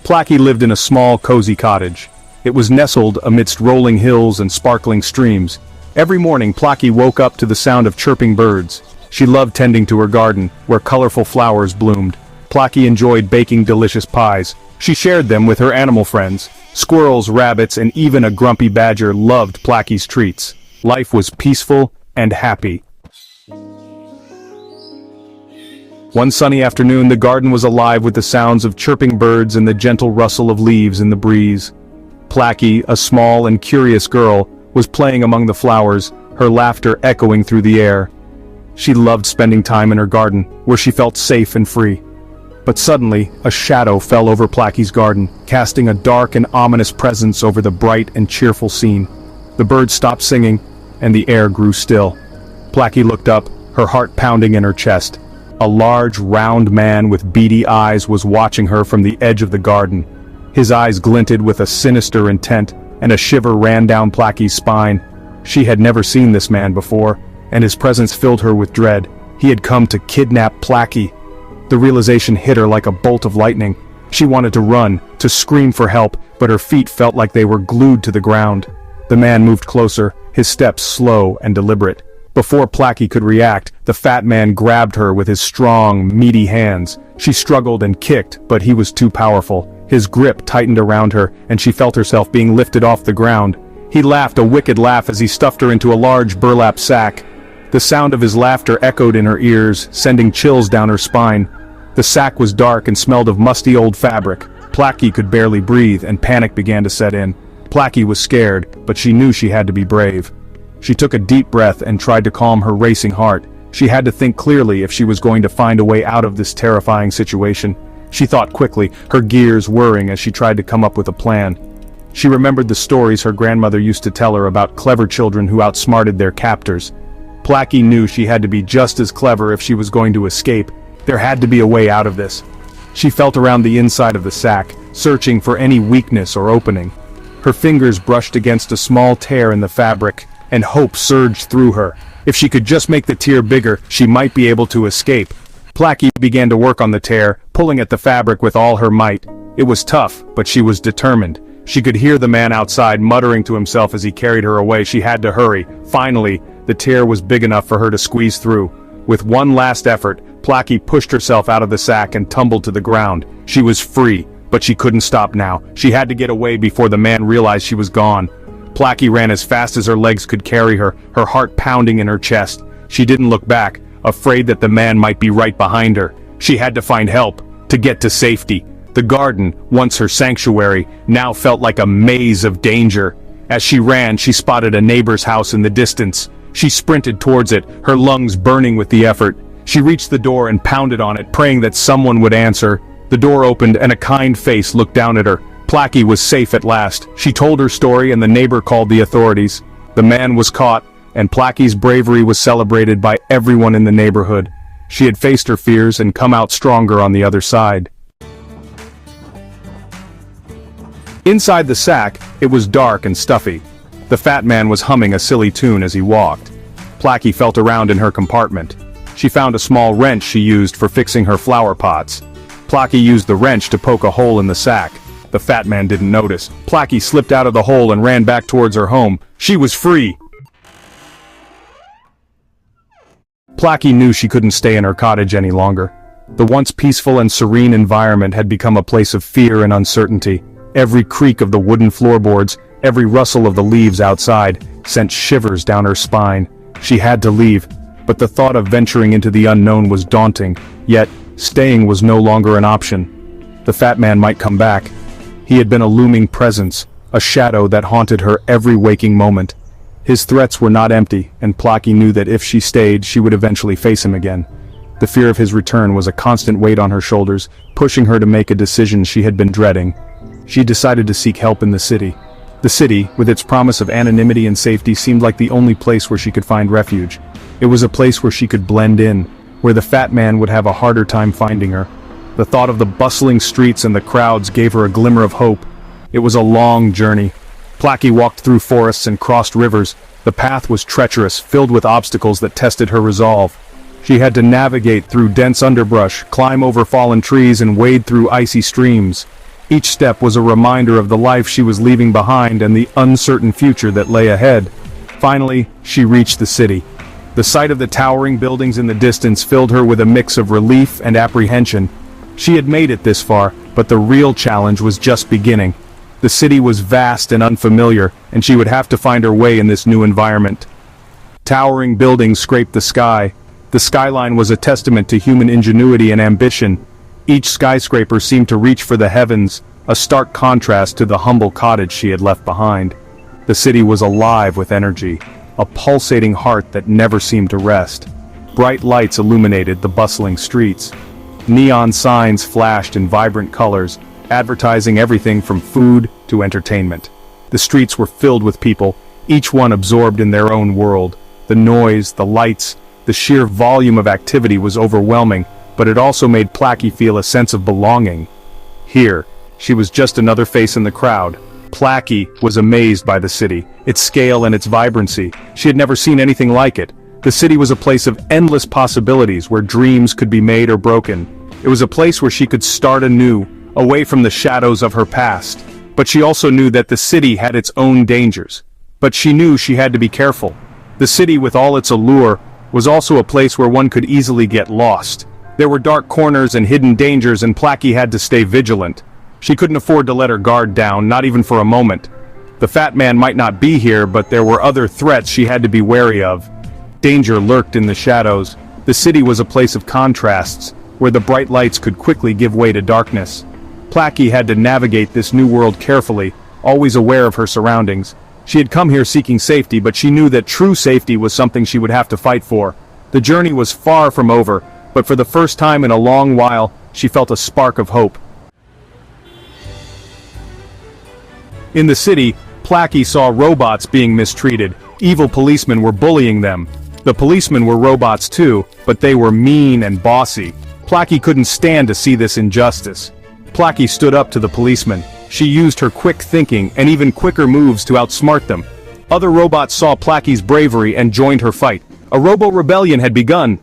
Plaky lived in a small, cozy cottage. It was nestled amidst rolling hills and sparkling streams. Every morning Plaky woke up to the sound of chirping birds. She loved tending to her garden, where colorful flowers bloomed. Plaky enjoyed baking delicious pies. She shared them with her animal friends. Squirrels, rabbits, and even a grumpy badger loved Plaky's treats. Life was peaceful and happy. One sunny afternoon, the garden was alive with the sounds of chirping birds and the gentle rustle of leaves in the breeze. Plaky, a small and curious girl, was playing among the flowers, her laughter echoing through the air. She loved spending time in her garden, where she felt safe and free. But suddenly, a shadow fell over Plaky's garden, casting a dark and ominous presence over the bright and cheerful scene. The birds stopped singing, and the air grew still. Plaky looked up, her heart pounding in her chest. A large, round man with beady eyes was watching her from the edge of the garden. His eyes glinted with a sinister intent, and a shiver ran down Plaky's spine. She had never seen this man before, and his presence filled her with dread. He had come to kidnap Plaky. The realization hit her like a bolt of lightning. She wanted to run, to scream for help, but her feet felt like they were glued to the ground. The man moved closer, his steps slow and deliberate. Before Plaky could react, the fat man grabbed her with his strong, meaty hands. She struggled and kicked, but he was too powerful. His grip tightened around her, and she felt herself being lifted off the ground. He laughed a wicked laugh as he stuffed her into a large burlap sack. The sound of his laughter echoed in her ears, sending chills down her spine. The sack was dark and smelled of musty old fabric. Plaky could barely breathe, and panic began to set in. Plaky was scared, but she knew she had to be brave. She took a deep breath and tried to calm her racing heart. She had to think clearly if she was going to find a way out of this terrifying situation. She thought quickly, her gears whirring as she tried to come up with a plan. She remembered the stories her grandmother used to tell her about clever children who outsmarted their captors. Plaky knew she had to be just as clever if she was going to escape. There had to be a way out of this. She felt around the inside of the sack, searching for any weakness or opening. Her fingers brushed against a small tear in the fabric, and hope surged through her. If she could just make the tear bigger, she might be able to escape. Plaky began to work on the tear, pulling at the fabric with all her might. It was tough, but she was determined. She could hear the man outside muttering to himself as he carried her away. She had to hurry. Finally, the tear was big enough for her to squeeze through. With one last effort, Plaky pushed herself out of the sack and tumbled to the ground. She was free, but she couldn't stop now. She had to get away before the man realized she was gone. Plaky ran as fast as her legs could carry her, her heart pounding in her chest. She didn't look back, afraid that the man might be right behind her. She had to find help, to get to safety. The garden, once her sanctuary, now felt like a maze of danger. As she ran, she spotted a neighbor's house in the distance. She sprinted towards it, her lungs burning with the effort. She reached the door and pounded on it, praying that someone would answer. The door opened and a kind face looked down at her. Plaky was safe at last. She told her story and the neighbor called the authorities. The man was caught, and Plaky's bravery was celebrated by everyone in the neighborhood. She had faced her fears and come out stronger on the other side. Inside the sack, it was dark and stuffy. The fat man was humming a silly tune as he walked. Plaky felt around in her compartment. She found a small wrench she used for fixing her flower pots. Plaky used the wrench to poke a hole in the sack. The fat man didn't notice. Plaky slipped out of the hole and ran back towards her home. She was free! Plaky knew she couldn't stay in her cottage any longer. The once peaceful and serene environment had become a place of fear and uncertainty. Every creak of the wooden floorboards, every rustle of the leaves outside, sent shivers down her spine. She had to leave, but the thought of venturing into the unknown was daunting, yet staying was no longer an option. The fat man might come back. He had been a looming presence, a shadow that haunted her every waking moment. His threats were not empty, and Plaky knew that if she stayed, she would eventually face him again. The fear of his return was a constant weight on her shoulders, pushing her to make a decision she had been dreading. She decided to seek help in the city. The city, with its promise of anonymity and safety, seemed like the only place where she could find refuge. It was a place where she could blend in, where the fat man would have a harder time finding her. The thought of the bustling streets and the crowds gave her a glimmer of hope. It was a long journey. Plaky walked through forests and crossed rivers. The path was treacherous, filled with obstacles that tested her resolve. She had to navigate through dense underbrush, climb over fallen trees, and wade through icy streams. Each step was a reminder of the life she was leaving behind and the uncertain future that lay ahead. Finally, she reached the city. The sight of the towering buildings in the distance filled her with a mix of relief and apprehension. She had made it this far, but the real challenge was just beginning. The city was vast and unfamiliar, and she would have to find her way in this new environment. Towering buildings scraped the sky. The skyline was a testament to human ingenuity and ambition. Each skyscraper seemed to reach for the heavens, a stark contrast to the humble cottage she had left behind. The city was alive with energy, a pulsating heart that never seemed to rest. Bright lights illuminated the bustling streets. Neon signs flashed in vibrant colors, advertising everything from food to entertainment. The streets were filled with people, each one absorbed in their own world. The noise, the lights, the sheer volume of activity was overwhelming, but it also made Plaky feel a sense of belonging. Here, she was just another face in the crowd. Plaky was amazed by the city, its scale and its vibrancy. She had never seen anything like it. The city was a place of endless possibilities where dreams could be made or broken. It was a place where she could start anew, away from the shadows of her past. But she also knew that the city had its own dangers. But she knew she had to be careful. The city, with all its allure, was also a place where one could easily get lost. There were dark corners and hidden dangers, and Plaky had to stay vigilant. She couldn't afford to let her guard down, not even for a moment. The fat man might not be here, but there were other threats she had to be wary of. Danger lurked in the shadows. The city was a place of contrasts, where the bright lights could quickly give way to darkness. Plaky had to navigate this new world carefully, always aware of her surroundings. She had come here seeking safety, but she knew that true safety was something she would have to fight for. The journey was far from over, but for the first time in a long while, she felt a spark of hope. In the city, Plaky saw robots being mistreated. Evil policemen were bullying them. The policemen were robots too, but they were mean and bossy. Plaky couldn't stand to see this injustice. Plaky stood up to the policemen. She used her quick thinking and even quicker moves to outsmart them. Other robots saw Plaky's bravery and joined her fight. A robo-rebellion had begun.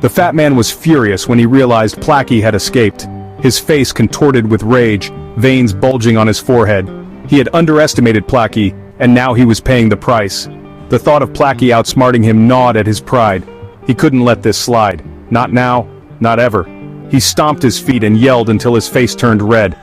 The fat man was furious when he realized Plaky had escaped. His face contorted with rage, veins bulging on his forehead. He had underestimated Plaky, and now he was paying the price. The thought of Plaky outsmarting him gnawed at his pride. He couldn't let this slide. Not now, not ever. He stomped his feet and yelled until his face turned red.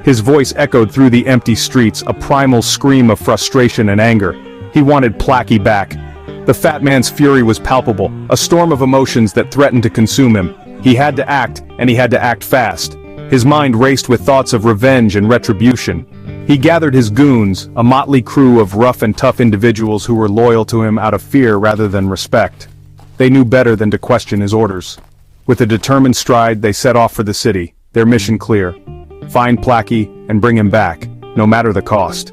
His voice echoed through the empty streets, a primal scream of frustration and anger. He wanted Plaky back. The fat man's fury was palpable, a storm of emotions that threatened to consume him. He had to act, and he had to act fast. His mind raced with thoughts of revenge and retribution. He gathered his goons, a motley crew of rough and tough individuals who were loyal to him out of fear rather than respect. They knew better than to question his orders. With a determined stride, they set off for the city, their mission clear. Find Plaky and bring him back, no matter the cost.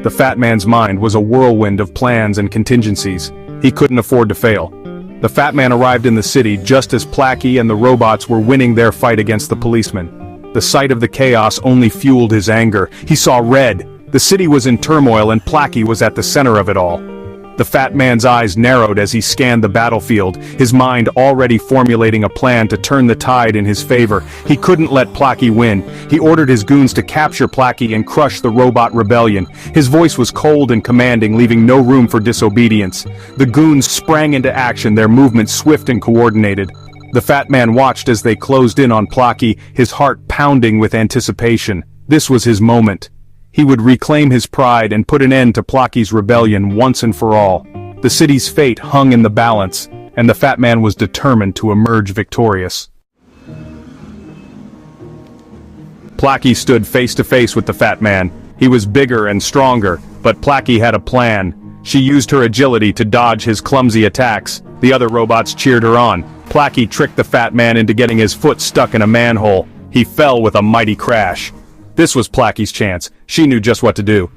The fat man's mind was a whirlwind of plans and contingencies. He couldn't afford to fail. The fat man arrived in the city just as Plaky and the robots were winning their fight against the policemen. The sight of the chaos only fueled his anger. He saw red. The city was in turmoil and Plaky was at the center of it all. The fat man's eyes narrowed as he scanned the battlefield, his mind already formulating a plan to turn the tide in his favor. He couldn't let Plaky win. He ordered his goons to capture Plaky and crush the robot rebellion. His voice was cold and commanding, leaving no room for disobedience. The goons sprang into action, their movements swift and coordinated. The fat man watched as they closed in on Plaky, his heart pounding with anticipation. This was his moment. He would reclaim his pride and put an end to Plaky's rebellion once and for all. The city's fate hung in the balance, and the fat man was determined to emerge victorious. Plaky stood face to face with the fat man. He was bigger and stronger, but Plaky had a plan. She used her agility to dodge his clumsy attacks. The other robots cheered her on. Plaky tricked the fat man into getting his foot stuck in a manhole. He fell with a mighty crash. This was Plaky's chance. She knew just what to do.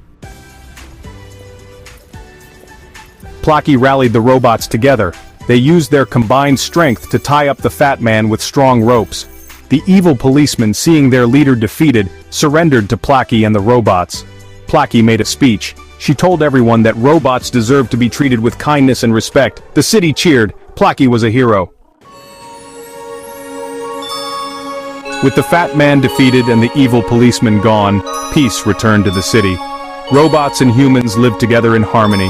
Plaky rallied the robots together. They used their combined strength to tie up the fat man with strong ropes. The evil policemen, seeing their leader defeated, surrendered to Plaky and the robots. Plaky made a speech. She told everyone that robots deserved to be treated with kindness and respect. The city cheered. Plaky was a hero. With the fat man defeated and the evil policeman gone, peace returned to the city. Robots and humans lived together in harmony.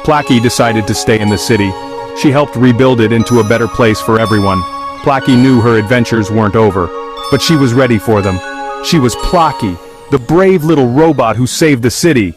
Plaky decided to stay in the city. She helped rebuild it into a better place for everyone. Plaky knew her adventures weren't over, but she was ready for them. She was Plaky, the brave little robot who saved the city.